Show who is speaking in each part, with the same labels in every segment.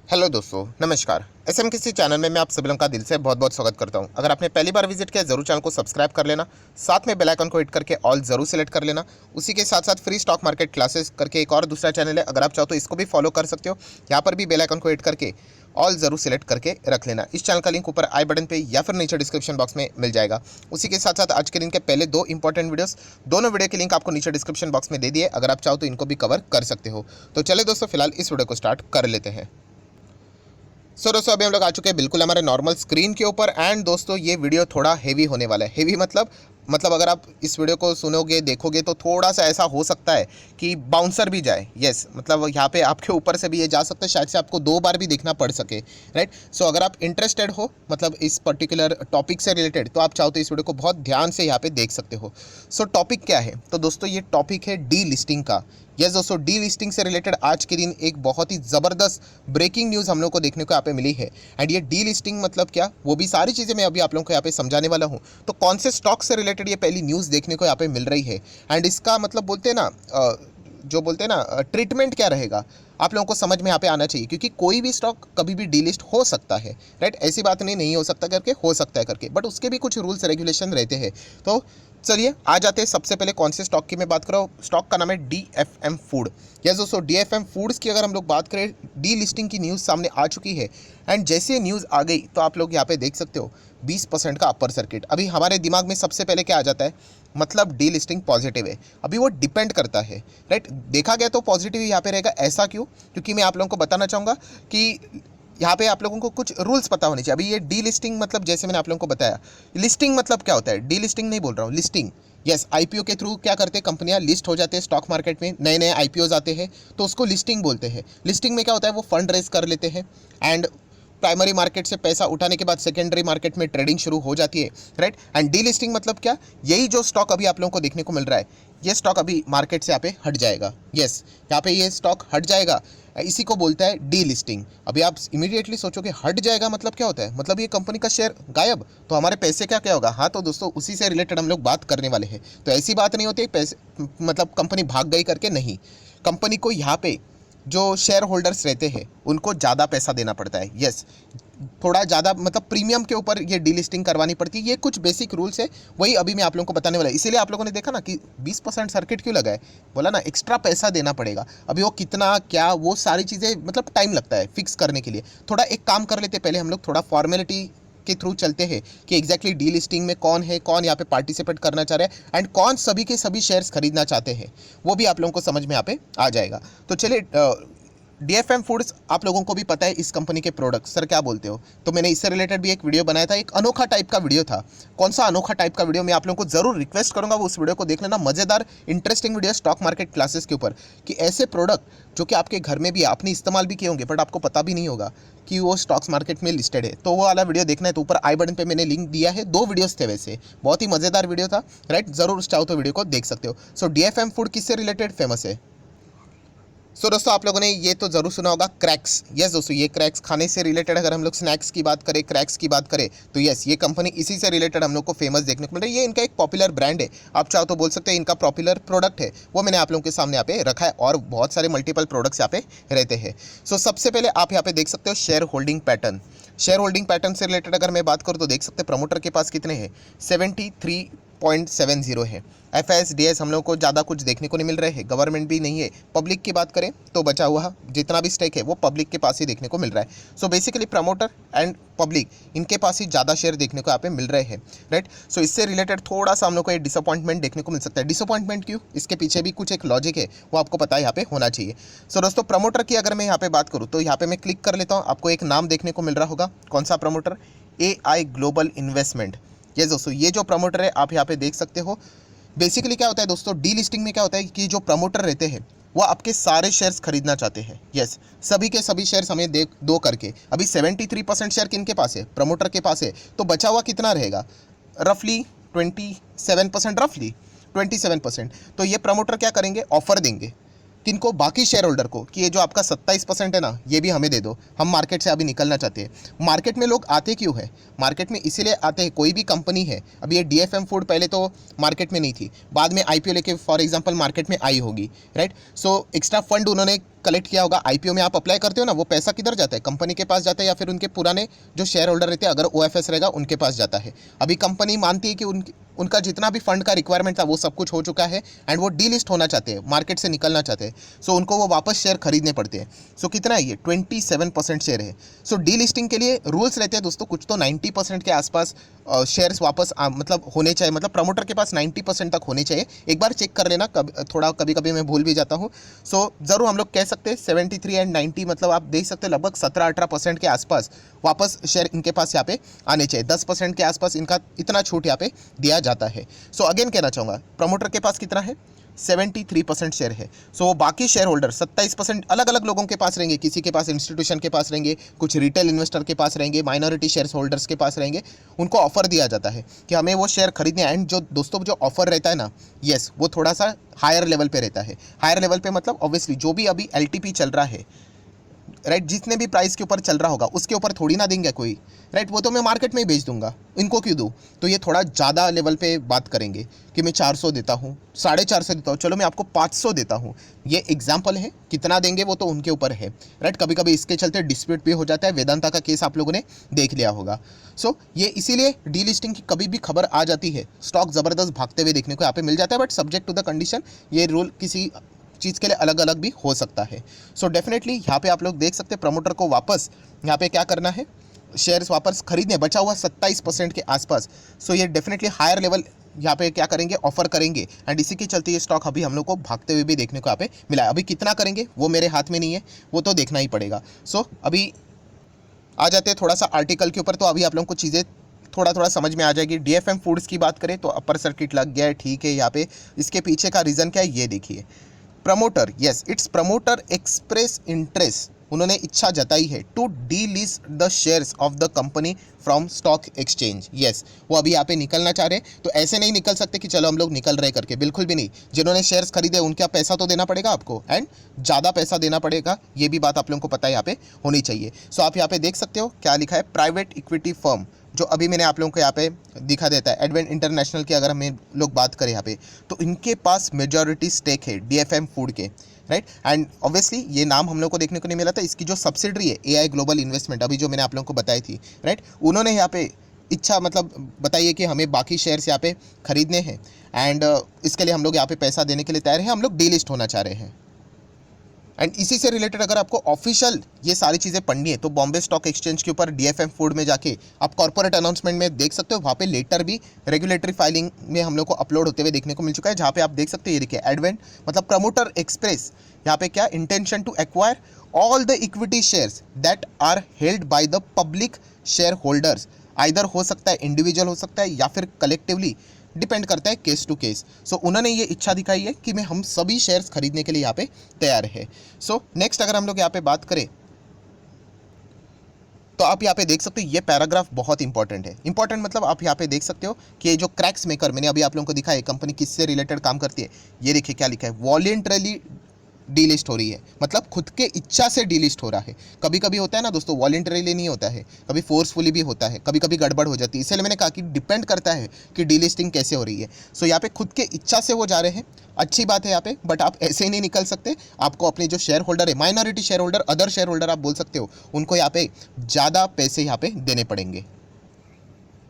Speaker 1: Hello दोस्तों, नमस्कार। SM किसी चैनल में मैं आप सभी लोगों का दिल से बहुत बहुत स्वागत करता हूं। अगर आपने पहली बार विजिट किया जरूर चैनल को सब्सक्राइब कर लेना, साथ में बेल आइकन को हिट करके ऑल जरूर सेलेक्ट कर लेना। उसी के साथ साथ फ्री स्टॉक मार्केट क्लासेस करके एक और दूसरा चैनल है, अगर आप चाहो तो इसको भी फॉलो कर सकते हो। यहाँ पर भी बेल आइकन को हिट करके ऑल जरूर सेलेक्ट करके रख लेना। इस चैनल का लिंक ऊपर आई बटन पे या फिर नीचे डिस्क्रिप्शन बॉक्स में मिल जाएगा। उसी के साथ साथ आज के दिन के पहले दो इंपॉर्टेंट वीडियोस, दोनों वीडियो के लिंक आपको नीचे डिस्क्रिप्शन बॉक्स में दे दिए, अगर आप चाहो तो इनको भी कवर कर सकते हो। तो चले दोस्तों, फिलहाल इस वीडियो को स्टार्ट कर लेते हैं। दोस्तों अभी हम लोग आ चुके हैं बिल्कुल हमारे नॉर्मल स्क्रीन के ऊपर। एंड दोस्तों ये वीडियो थोड़ा हेवी होने वाला है। हेवी मतलब अगर आप इस वीडियो को सुनोगे देखोगे तो थोड़ा सा ऐसा हो सकता है कि बाउंसर भी जाए। यस, मतलब यहाँ पे आपके ऊपर से भी ये जा सकता है, शायद से आपको 2 बार भी देखना पड़ सके। राइट, सो अगर आप इंटरेस्टेड हो मतलब इस पर्टिकुलर टॉपिक से रिलेटेड, तो आप चाहो तो इस वीडियो को बहुत ध्यान से यहाँ पे देख सकते हो। सो टॉपिक क्या है? तो दोस्तों ये टॉपिक है डी लिस्टिंग का। यस दोस्तों, डी लिस्टिंग से रिलेटेड आज के दिन एक बहुत ही ज़बरदस्त ब्रेकिंग न्यूज़ हम लोग को देखने को यहाँ पे मिली है। एंड ये डी लिस्टिंग मतलब क्या, वो भी सारी चीज़ें मैं अभी आप लोगों को यहाँ पे समझाने वाला हूँ। तो कौन से स्टॉक से रिलेटेड ये पहली न्यूज़ देखने को यहाँ पे मिल रही है, एंड इसका मतलब बोलते हैं ना जो बोलते हैं ना ट्रीटमेंट क्या रहेगा, आप लोगों को समझ में यहाँ पे आना चाहिए। क्योंकि कोई भी स्टॉक कभी भी डीलिस्ट हो सकता है। राइट, ऐसी बात नहीं हो सकता करके, हो सकता है करके, बट उसके भी कुछ रूल्स रेगुलेशन रहते हैं। तो चलिए आ जाते हैं। सबसे पहले कौन से स्टॉक की मैं बात कर रहा हूँ, स्टॉक का नाम है DFM फूड। यस दोस्तों, DFM फूड्स की अगर हम लोग बात करें, डी लिस्टिंग की न्यूज़ सामने आ चुकी है। एंड जैसे न्यूज़ आ गई तो आप लोग यहाँ पे देख सकते हो 20% का अपर सर्किट। अभी हमारे दिमाग में सबसे पहले क्या आ जाता है, मतलब डी लिस्टिंग पॉजिटिव है। अभी वो डिपेंड करता है। राइट, देखा गया तो पॉजिटिव यहाँ पे रहेगा। ऐसा क्यों? क्योंकि मैं आप लोगों को बताना चाहूँगा कि यहाँ पे आप लोगों को कुछ रूल्स पता होने चाहिए। अभी ये डी लिस्टिंग मतलब जैसे मैंने आप लोगों को बताया, लिस्टिंग मतलब क्या होता है, डी लिस्टिंग नहीं बोल रहा हूँ, लिस्टिंग। यस, आईपीओ के थ्रू क्या करते हैं, कंपनियां लिस्ट हो जाते हैं स्टॉक मार्केट में, नए नए आईपीओज आते हैं, तो उसको लिस्टिंग बोलते हैं। लिस्टिंग में क्या होता है, वो फंड रेज कर लेते हैं एंड प्राइमरी मार्केट से पैसा उठाने के बाद सेकेंडरी मार्केट में ट्रेडिंग शुरू हो जाती है। राइट, एंड डी लिस्टिंग मतलब क्या, यही जो स्टॉक अभी आप लोगों को देखने को मिल रहा है, ये स्टॉक अभी मार्केट से यहाँ पे हट जाएगा। यस, यहाँ पे ये स्टॉक हट जाएगा, इसी को बोलता है डी लिस्टिंग। अभी आप इमीडिएटली सोचोगे हट जाएगा मतलब क्या होता है, मतलब ये कंपनी का शेयर गायब, तो हमारे पैसे क्या होगा। हाँ, तो दोस्तों उसी से रिलेटेड हम लोग बात करने वाले हैं। तो ऐसी बात नहीं होती पैसे मतलब कंपनी भाग गई करके, नहीं। कंपनी को यहाँ पे जो शेयर होल्डर्स रहते हैं उनको ज़्यादा पैसा देना पड़ता है। यस, थोड़ा ज़्यादा मतलब प्रीमियम के ऊपर ये डीलिस्टिंग करवानी पड़ती है। ये कुछ बेसिक रूल्स है, वही अभी मैं आप लोगों को बताने वाला है। इसीलिए आप लोगों ने देखा ना कि 20% सर्किट क्यों लगा है, बोला ना एक्स्ट्रा पैसा देना पड़ेगा। अभी वो कितना क्या, वो सारी चीज़ें मतलब टाइम लगता है फिक्स करने के लिए। थोड़ा एक काम कर लेते, पहले हम लोग थोड़ा फॉर्मेलिटी के थ्रू चलते हैं कि एग्जैक्टली डी लिस्टिंग में कौन है, कौन यहाँ पे पार्टिसिपेट करना चाह रहा है, एंड कौन सभी के सभी शेयर्स खरीदना चाहते हैं, वो भी आप लोगों को समझ में यहाँ पे आ जाएगा। तो चलिए, DFM फूड्स आप लोगों को भी पता है इस कंपनी के प्रोडक्ट सर क्या बोलते हो, तो मैंने इससे रिलेटेड भी एक वीडियो बनाया था। एक अनोखा टाइप का वीडियो था। कौन सा अनोखा टाइप का वीडियो, मैं आप लोगों को जरूर रिक्वेस्ट करूंगा वो उस वीडियो को देख लेना। मज़ेदार interesting video stock market classes के ऊपर, कि ऐसे प्रोडक्ट जो कि आपके घर में भी आपने इस्तेमाल भी किए होंगे बट आपको पता भी नहीं होगा कि वो स्टॉक्स मार्केट में लिस्टेड है। तो वो वाला वीडियो देखना है तो ऊपर आई बटन पे मैंने लिंक दिया है। 2 वीडियोस थे वैसे, बहुत ही मज़ेदार वीडियो था। राइट, जरूर चाहो तो वीडियो को देख सकते हो। सो DFM फूड किससे रिलेटेड फेमस है? दोस्तों आप लोगों ने ये तो ज़रूर सुना होगा, क्रैक्स। यस दोस्तों, ये क्रैक्स खाने से रिलेटेड, अगर हम लोग स्नैक्स की बात करें, क्रैक्स की बात करें, तो यस ये कंपनी इसी से रिलेटेड हम लोग को फेमस देखने को मिल रही है। ये इनका एक पॉपुलर ब्रांड है, आप चाहो तो बोल सकते हैं इनका पॉपुलर प्रोडक्ट है। वो मैंने आप लोगों के सामने यहाँ पे रखा है, और बहुत सारे मल्टीपल प्रोडक्ट्स यहाँ पे रहते हैं। सो सबसे पहले आप यहाँ पे देख सकते हो share holding pattern. Share holding pattern से रिलेटेड अगर मैं बात करूँ तो देख सकते हैं प्रमोटर के पास कितने हैं, 73.70 है। FIS हम लोग को ज़्यादा कुछ देखने को नहीं मिल रहे हैं, गवर्नमेंट भी नहीं है। पब्लिक की बात करें तो बचा हुआ जितना भी स्टेक है वो पब्लिक के पास ही देखने को मिल रहा है। So basically promoter and public इनके पास ही ज़्यादा शेयर देखने को यहाँ पे मिल रहे हैं। राइट, सो इससे रिलेटेड थोड़ा सा हम लोग को ये डिसअपॉइंटमेंट देखने को मिल सकता है। डिसअपॉइंटमेंट क्यों, इसके पीछे भी कुछ एक लॉजिक है, वो आपको पता है यहाँ पे होना चाहिए। सो दोस्तों प्रमोटर की अगर मैं यहाँ पे बात करूँ तो यहाँ पे मैं क्लिक कर लेता हूँ, आपको एक नाम देखने को मिल रहा होगा। कौन सा प्रमोटर? AI global investment. ये दोस्तों ये जो प्रमोटर है आप यहाँ पे देख सकते हो। बेसिकली क्या होता है दोस्तों, डी लिस्टिंग में क्या होता है कि जो प्रमोटर रहते हैं वो आपके सारे शेयर्स खरीदना चाहते हैं। यस, सभी के सभी शेयर्स हमें दो करके। अभी 73% शेयर किनके पास है, प्रमोटर के पास है, तो बचा हुआ कितना रहेगा, रफली 27%, रफली 27%। तो ये प्रमोटर क्या करेंगे, ऑफर देंगे किनको, बाकी शेयर होल्डर को, कि ये जो आपका 27% है ना, ये भी हमें दे दो, हम मार्केट से अभी निकलना चाहते हैं। मार्केट में लोग आते क्यों है? मार्केट में इसीलिए आते हैं, कोई भी कंपनी है, अभी ये DFM फूड पहले तो मार्केट में नहीं थी, बाद में IPO लेके फॉर एग्जांपल मार्केट में आई होगी, राइट। सो एक्स्ट्रा फंड उन्होंने कलेक्ट किया होगा। IPO में आप अप्लाई करते हो ना, वो पैसा किधर जाता है? कंपनी के पास जाता है, या फिर उनके पुराने जो शेयर होल्डर रहते हैं, अगर OFS रहेगा उनके पास जाता है। अभी कंपनी मानती है कि उनका जितना भी फंड का रिक्वायरमेंट था वो सब कुछ हो चुका है, एंड वो डीलिस्ट होना चाहते हैं, मार्केट से निकलना चाहते हैं। सो उनको वो वापस शेयर खरीदने पड़ते हैं। सो कितना है ये? 27% शेयर है। सो डीलिस्टिंग के लिए रूल्स रहते हैं दोस्तों, कुछ तो 90% के आसपास शेयर्स वापस मतलब होने चाहिए, मतलब प्रमोटर के पास 90% तक होने चाहिए। एक बार चेक कर लेना, कभी कभी मैं भूल भी जाता हूँ। सो ज़रूर हम लोग कह सकते हैं 73 एंड 90, मतलब आप देख सकते हैं लगभग 17-18% के आसपास वापस शेयर इनके पास यहाँ पे आने चाहिए। 10% के आसपास इनका इतना छूट यहाँ पे दिया जाता है। सो अगेन कहना चाहूँगा, प्रमोटर के पास कितना है? 73% शेयर है। सो बाकी शेयर होल्डर 27% अलग अलग लोगों के पास रहेंगे, किसी के पास इंस्टीट्यूशन के पास रहेंगे, कुछ रिटेल इन्वेस्टर के पास रहेंगे, माइनॉरिटी शेयर होल्डर्स के पास रहेंगे। उनको ऑफर दिया जाता है कि हमें वो शेयर खरीदने, एंड जो दोस्तों जो ऑफर रहता है ना, यस, वो थोड़ा सा हायर लेवल पे रहता है। हायर लेवल पे मतलब ऑब्वियसली जो भी अभी LTP चल रहा है, राइट, जितने भी प्राइस के ऊपर चल रहा होगा उसके ऊपर थोड़ी ना देंगे कोई, राइट, वो तो मैं मार्केट में ही बेच दूंगा, इनको क्यों दूँ? तो ये थोड़ा ज़्यादा लेवल पे बात करेंगे कि मैं 400 देता हूँ, 450 देता हूँ, चलो मैं आपको 500 देता हूँ। ये एग्जाम्पल है, कितना देंगे वो तो उनके ऊपर है, राइट। कभी कभी इसके चलते डिस्प्यूट भी हो जाता है, वेदांता का केस आप लोगों ने देख लिया होगा। सो ये इसीलिए डीलिस्टिंग की कभी भी खबर आ जाती है, स्टॉक ज़बरदस्त भागते हुए देखने को यहाँ पे मिल जाता है, but subject to the condition, ये रूल किसी चीज़ के लिए अलग अलग भी हो सकता है। सो डेफिनेटली यहाँ पे आप लोग देख सकते हैं प्रमोटर को वापस यहाँ पे क्या करना है, शेयर्स वापस खरीदने, बचा हुआ 27% के आसपास। सो ये डेफिनेटली हायर लेवल यहाँ पे क्या करेंगे, ऑफर करेंगे, एंड इसी के चलते ये स्टॉक अभी हम लोग को भागते हुए भी देखने को यहाँ पे मिला है। अभी कितना करेंगे वो मेरे हाथ में नहीं है, वो तो देखना ही पड़ेगा। सो अभी आ जाते हैं थोड़ा सा आर्टिकल के ऊपर, तो अभी आप लोगों को चीज़ें थोड़ा थोड़ा समझ में आ जाएगी। DFM फूड्स की बात करें तो अपर सर्किट लग गया है, ठीक है। यहाँ पे इसके पीछे का रीज़न क्या है ये देखिए। Promoter, yes, it's promoter express interest, उन्होंने इच्छा जताई है to delist the shares of the company from stock exchange. Yes, वो अभी यहाँ पे निकलना चाह रहे हैं, तो ऐसे नहीं निकल सकते कि चलो हम लोग निकल रहे करके, बिल्कुल भी नहीं। जिन्होंने शेयर्स खरीदे उनका पैसा तो देना पड़ेगा आपको, एंड ज़्यादा पैसा देना पड़ेगा, ये भी बात आप लोगों को पता है यहाँ पे होनी चाहिए। सो आप यहाँ पे देख सकते हो क्या लिखा है, प्राइवेट इक्विटी फर्म, जो अभी मैंने आप लोगों को यहाँ पे दिखा देता है, एडवेंट इंटरनेशनल की अगर हमें लोग बात करें यहाँ पे, तो इनके पास मेजॉरिटी स्टेक है DFM फूड के, राइट। एंड ऑब्वियसली ये नाम हम लोग को देखने को नहीं मिला था, इसकी जो सब्सिडरी है AI ग्लोबल इन्वेस्टमेंट, अभी जो मैंने आप लोगों को बताई थी, राइट, उन्होंने यहाँ पे इच्छा मतलब बताइए कि हमें बाकी शेयर्स यहाँ पे खरीदने हैं, एंड इसके लिए हम लोग यहाँ पे पैसा देने के लिए तैयार हैं, हम लोग डीलिस्ट होना चाह रहे हैं। एंड इसी से रिलेटेड अगर आपको ऑफिशियल ये सारी चीज़ें पढ़नी है तो बॉम्बे स्टॉक एक्सचेंज के ऊपर DFM फूड में जाके आप कॉर्पोरेट अनाउंसमेंट में देख सकते हो, वहाँ पे लेटर भी रेगुलेटरी फाइलिंग में हम लोग को अपलोड होते हुए देखने को मिल चुका है, जहाँ पे आप देख सकते हो ये देखिए, एडवेंट मतलब प्रमोटर एक्सप्रेस, यहाँ पे क्या, intention to acquire all the equity shares that are held by the public share holders, either हो सकता है इंडिविजुअल हो सकता है या फिर कलेक्टिवली, डिपेंड करता है केस टू केस। सो उन्होंने ये इच्छा दिखाई है कि मैं हम सभी शेयर्स खरीदने के लिए यहाँ पे तैयार है। सो नेक्स्ट अगर हम लोग यहाँ पे बात करें तो आप यहाँ पे देख सकते हो ये पैराग्राफ बहुत इंपॉर्टेंट है। इंपॉर्टेंट मतलब आप यहाँ पे देख सकते हो कि ये जो क्रैक्स मेकर मैंने अभी आप लोगों को दिखा है, कंपनी किससे रिलेटेड काम करती है, ये देखिए क्या लिखा है, वॉलेंटरली डीलिस्ट हो रही है, मतलब खुद के इच्छा से डीलिस्ट हो रहा है। कभी कभी होता है ना दोस्तों, वॉलेंटरीली नहीं होता है, कभी फोर्सफुली भी होता है, कभी कभी गड़बड़ हो जाती है, इसलिए मैंने कहा कि डिपेंड करता है कि डीलिस्टिंग कैसे हो रही है। सो यहाँ पे खुद के इच्छा से वो जा रहे हैं, अच्छी बात है यहाँ पे, बट आप ऐसे ही नहीं निकल सकते। आपको अपने जो शेयर होल्डर है, minority share holder, other share holder आप बोल सकते हो, उनको यहाँ पे ज़्यादा पैसे यहाँ पे देने पड़ेंगे।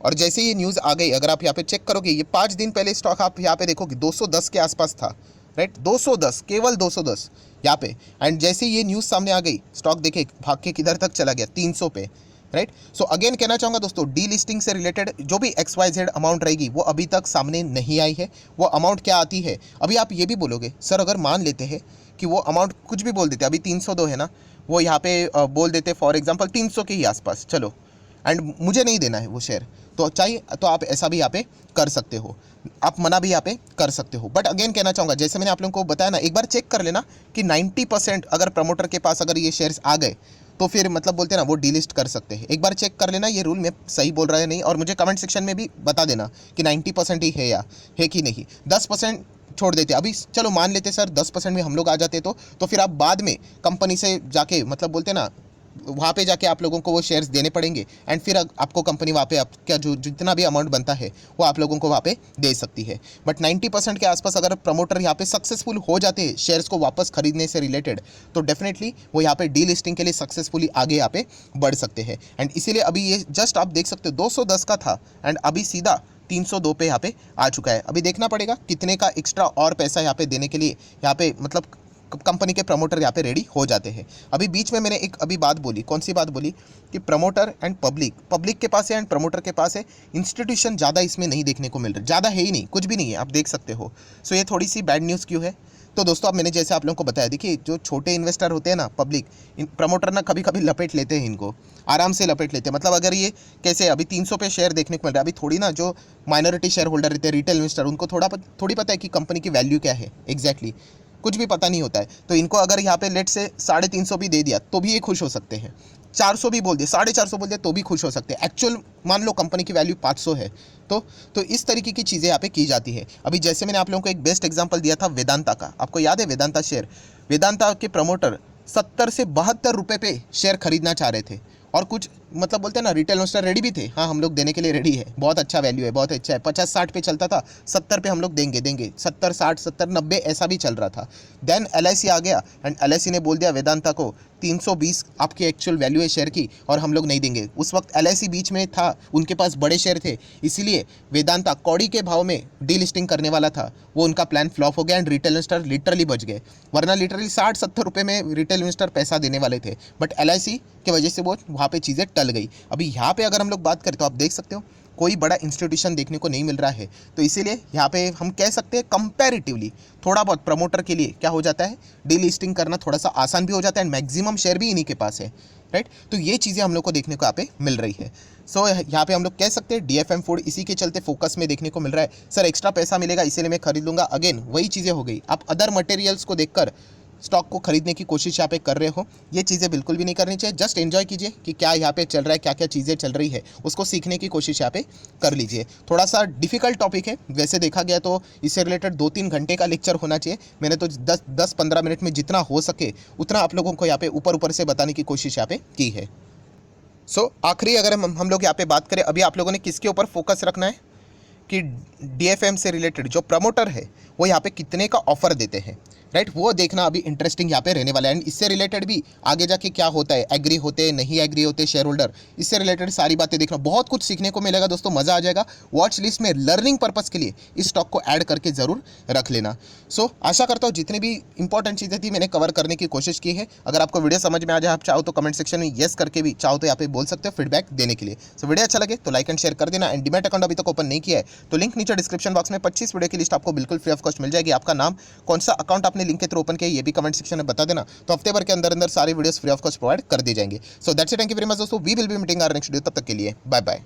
Speaker 1: और जैसे ये न्यूज़ आ गई, अगर आप यहाँ पे चेक करोगे, ये 5 दिन पहले स्टॉक आप यहाँ पे देखोगे 210 के आसपास था, राइट, 210, केवल 210 यहाँ पे। एंड जैसे ये न्यूज़ सामने आ गई, स्टॉक देखे भाग के किधर तक चला गया, 300 पे, राइट। सो अगेन कहना चाहूँगा दोस्तों, डी लिस्टिंग से रिलेटेड जो भी XYZ अमाउंट रहेगी वो अभी तक सामने नहीं आई है। वो अमाउंट क्या आती है, अभी आप ये भी बोलोगे सर, अगर मान लेते हैं कि वो अमाउंट कुछ भी बोल देते, अभी 302 है ना, वो यहाँ पे बोल देते फॉर एग्जाम्पल 300 के ही आसपास, चलो, एंड मुझे नहीं देना है वो शेयर, तो चाहिए तो आप ऐसा भी यहाँ पे कर सकते हो, आप मना भी यहाँ पे कर सकते हो। बट अगेन कहना चाहूँगा, जैसे मैंने आप लोगों को बताया ना, एक बार चेक कर लेना कि 90% अगर प्रमोटर के पास अगर ये शेयर्स आ गए तो फिर मतलब बोलते हैं ना, वो डीलिस्ट कर सकते हैं। एक बार चेक कर लेना ये रूल मैं सही बोल रहा है नहीं, और मुझे कमेंट सेक्शन में भी बता देना कि 90% ही है या है कि नहीं। 10% छोड़ देते। अभी चलो मान लेते सर 10% में हम लोग आ जाते तो फिर आप बाद में कंपनी से जाके मतलब बोलते ना वहाँ पे जाके आप लोगों को वो शेयर्स देने पड़ेंगे एंड फिर आपको कंपनी वहाँ पे आपका जो जितना भी अमाउंट बनता है वो आप लोगों को वहाँ पे दे सकती है। बट 90% के आसपास अगर प्रमोटर यहाँ पे सक्सेसफुल हो जाते हैं शेयर्स को वापस खरीदने से रिलेटेड, तो डेफिनेटली वो यहाँ पे डी लिस्टिंग के लिए सक्सेसफुली आगे यहाँ पे बढ़ सकते हैं। एंड इसीलिए अभी ये जस्ट आप देख सकते हो 210 का था एंड अभी सीधा 302 पे यहाँ पे आ चुका है। अभी देखना पड़ेगा कितने का एक्स्ट्रा और पैसा यहाँ पे देने के लिए यहाँ पे मतलब कंपनी के प्रमोटर यहाँ पे रेडी हो जाते हैं। अभी बीच में मैंने एक अभी बात बोली, कौन सी बात बोली कि प्रमोटर एंड पब्लिक के पास है एंड प्रमोटर के पास है, इंस्टीट्यूशन ज़्यादा इसमें नहीं देखने को मिल रहा, ज़्यादा है ही नहीं, कुछ भी नहीं है, आप देख सकते हो। सो ये थोड़ी सी बैड न्यूज़ क्यों है? तो दोस्तों अब मैंने जैसे आप लोगों को बताया, देखिए जो छोटे इन्वेस्टर होते हैं ना पब्लिक, प्रमोटर ना कभी कभी लपेट लेते हैं, इनको आराम से लपेट लेते हैं। मतलब अगर ये कैसे अभी 300 पे शेयर देखने को मिल रहा है, अभी थोड़ी ना जो माइनॉरिटी शेयर होल्डर रहते हैं रिटेल इन्वेस्टर, उनको थोड़ी पता है कि कंपनी की वैल्यू क्या है एग्जैक्टली, कुछ भी पता नहीं होता है। तो इनको अगर यहाँ पे लेट से 350 भी दे दिया तो भी ये खुश हो सकते हैं, 400 भी बोल दिया, 450 बोल दिया तो भी खुश हो सकते हैं। एक्चुअल मान लो कंपनी की वैल्यू 500 है तो इस तरीके की चीज़ें यहाँ पे की जाती है। अभी जैसे मैंने आप लोगों को एक बेस्ट एग्जांपल दिया था वेदांता का, आपको याद है वेदांता शेयर, वेदांता के प्रमोटर 70 से 72 रुपये पे शेयर खरीदना चाह रहे थे और कुछ मतलब बोलते हैं ना रिटेल इन्वेस्टर रेडी भी थे, हाँ हम लोग देने के लिए रेडी है, बहुत अच्छा वैल्यू है, बहुत अच्छा है, 50-60 पे चलता था, 70 पे हम लोग देंगे 70, 60, 70, 90 ऐसा भी चल रहा था। देन LIC आ गया एंड LIC ने बोल दिया वेदांता को 320 आपकी एक्चुअल वैल्यू है शेयर की और हम लोग नहीं देंगे। उस वक्त LIC बीच में था, उनके पास बड़े शेयर थे, इसीलिए वेदांता कौड़ी के भाव में डी लिस्टिंग करने वाला था, वो उनका प्लान फ्लॉप हो गया एंड रिटेल इन्वेस्टर लिटरली बच गए। वरना लिटरली 60-70 रुपये में रिटेल इन्वेस्टर पैसा देने वाले थे, बट LIC की वजह से वो वहाँ पे चीज़ें टल गई। अभी यहाँ पे अगर हम लोग बात करें तो आप देख सकते हो कोई बड़ा इंस्टीट्यूशन देखने को नहीं मिल रहा है, तो इसीलिए यहाँ पे हम कह सकते हैं कंपैरेटिवली थोड़ा बहुत प्रमोटर के लिए क्या हो जाता है, डी लिस्टिंग करना थोड़ा सा आसान भी हो जाता है एंड मैक्सिमम शेयर भी इन्हीं के पास है, राइट। तो ये चीज़ें हम लोग को देखने को यहाँ पे मिल रही है। सो यहाँ पे हम लोग कह सकते हैं DFM फूड इसी के चलते फोकस में देखने को मिल रहा है। सर एक्स्ट्रा पैसा मिलेगा इसीलिए मैं खरीद लूँगा, अगेन वही चीज़ें हो गई, आप अदर मटेरियल्स को देखकर स्टॉक को खरीदने की कोशिश यहाँ पे कर रहे हो, ये चीज़ें बिल्कुल भी नहीं करनी चाहिए। जस्ट एंजॉय कीजिए कि क्या यहाँ पे चल रहा है, क्या क्या चीज़ें चल रही है, उसको सीखने की कोशिश यहाँ पे कर लीजिए। थोड़ा सा डिफिकल्ट टॉपिक है, वैसे देखा गया तो इससे रिलेटेड 2-3 घंटे का लेक्चर होना चाहिए। मैंने तो 10-15 मिनट में जितना हो सके उतना आप लोगों को यहाँ पे ऊपर से बताने की कोशिश यहाँ पे की है। सो आखिरी अगर हम लोग यहाँ पे बात करें, अभी आप लोगों ने किसके ऊपर फोकस रखना है कि DFM से रिलेटेड जो प्रमोटर है वो यहाँ पे कितने का ऑफर देते हैं, राइट, वो देखना अभी इंटरेस्टिंग यहाँ पे रहने वाला है। एंड इससे रिलेटेड भी आगे जाके क्या होता है, एग्री होते हैं नहीं एग्री होते शेयर होल्डर, इससे रिलेटेड सारी बातें देखना, बहुत कुछ सीखने को मिलेगा दोस्तों, मज़ा आ जाएगा। वॉच लिस्ट में लर्निंग पर्पज़ के लिए इस स्टॉक को ऐड करके ज़रूर रख लेना। सो आशा करता हूँ जितनी भी इंपॉर्टेंट चीज़ें थी मैंने कवर करने की कोशिश की है। अगर आपको वीडियो समझ में आ जाए, आप चाहो तो कमेंट सेक्शन में येस करके भी चाहो तो यहाँ पे बोल सकते हो फीडबैक देने के लिए। सो वीडियो अच्छा लगे तो लाइक एंड शेयर कर देना। एंड डीमैट अकाउंट अभी तक ओपन नहीं किया है तो लिंक नीचे डिस्क्रिप्शन बॉक्स में 25 वीडियो की लिस्ट आपको बिल्कुल फ्री ऑफ कॉस्ट मिल जाएगी। आपका नाम, कौन सा अकाउंट आपने लिंक के थ्रू ओपन किया ये भी कमेंट सेक्शन में बता देना, तो हफ्ते भर के अंदर सारे videos free of cost provide कर दी जाएंगे। So that's it, thank you very much दोस्तों, we will be meeting our next video, तब तक के लिए बाय बाय।